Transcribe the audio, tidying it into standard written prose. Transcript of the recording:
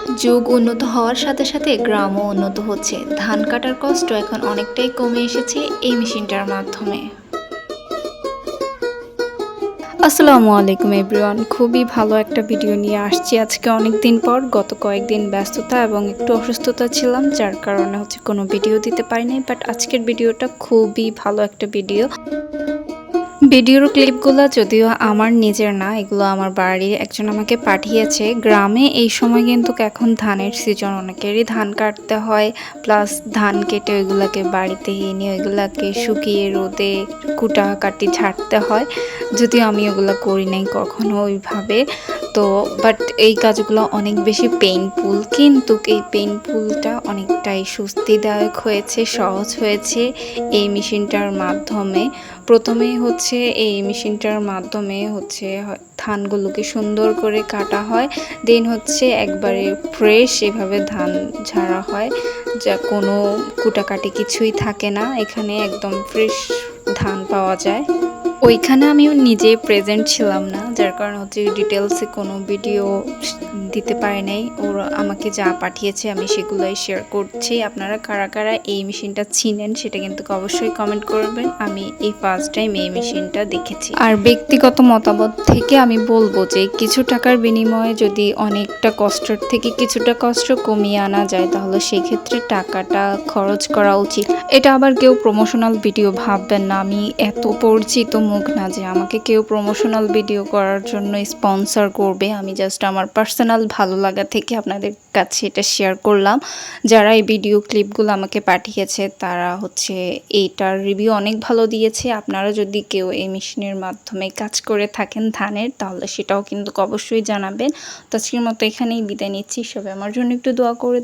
যুগ উন্নত হওয়ার সাথে সাথে গ্রামও উন্নত হচ্ছে। ধান কাটার কষ্ট এখন অনেকটাই কমে এসেছে এই মেশিনটার মাধ্যমে। আসসালামু আলাইকুম এভরিওয়ান, খুবই ভালো একটা ভিডিও নিয়ে আসছি আজকে অনেক দিন পর। গত কয়েকদিন ব্যস্ততা এবং একটু অসুস্থতা ছিলাম, যার কারণে কোনো ভিডিও দিতে পারিনি। বাট আজকের ভিডিওটা খুবই ভালো একটা ভিডিও। ভিডিওর ক্লিপগুলো যদিও আমার নিজের না, এগুলো আমার বাড়ির একজন আমাকে পাঠিয়েছে। গ্রামে এই সময় কিন্তু এখন ধানের সিজন, অনেকেরই ধান কাটতে হয়, প্লাস ধান কেটে ওইগুলাকে বাড়িতে এনে ওইগুলাকে শুকিয়ে রোদে কুটাকাটি ঝাড়তে হয়। যদিও আমি ওগুলো করি নাই কখনো ওইভাবে। তো বাট এই কাজগুলো অনেক বেশি পেইনফুল, কিন্তু এই পেইনফুলটা অনেকটাই স্বস্তিদায়ক হয়েছে, সহজ হয়েছে এই মেশিনটার মাধ্যমে। প্রথমেই এই মেশিনটার মাধ্যমে ধানগুলোকে সুন্দর করে কাটা হয়, দেন একবারে ফ্রেশ এভাবে ধান ঝাড়া হয়, যা কোনো কুটাকাটি কিছুই থাকে না। এখানে একদম ফ্রেশ ধান পাওয়া যায়। ওইখানে আমি নিজে প্রেজেন্ট ছিলাম না, যার কারণে ডিটেলসে কোনো ভিডিও দিতে পারি নাই। ওরা আমাকে যা পাঠিয়েছে আমি সেগুলোই শেয়ার করছি। আপনারা কারা কারা এই মেশিনটা চিনেন সেটা কিন্তু অবশ্যই কমেন্ট করবেন। আমি এই ফার্স্ট টাইম এই মেশিনটা দেখেছি। আর ব্যক্তিগত মতামত থেকে আমি বলবো যে কিছু টাকার বিনিময়ে যদি অনেকটা কষ্টের থেকে কিছুটা কষ্ট কমিয়ে আনা যায়, তাহলে সেক্ষেত্রে টাকাটা খরচ করা উচিত। এটা আবার কেউ প্রমোশনাল ভিডিও ভাববেন না, আমি এত পরিচিত মুখ না যে আমাকে কেউ প্রমোশনাল ভিডিও করার জন্য স্পন্সর করবে। আমি জাস্ট আমার পার্সোনাল ভালো লাগা থেকে আপনাদের কাছে এটা শেয়ার করলাম। যারা এই ভিডিও ক্লিপগুলো আমাকে পাঠিয়েছে তারা এইটার রিভিউ অনেক ভালো দিয়েছে। আপনারা যদি কেউ এই মেশিনের মাধ্যমে কাজ করে থাকেন ধানের, তাহলে সেটাও কিন্তু অবশ্যই জানাবেন। তো আজকের মতো এখানেই বিদায় নিচ্ছি। সবাই আমার জন্য একটু দোয়া করে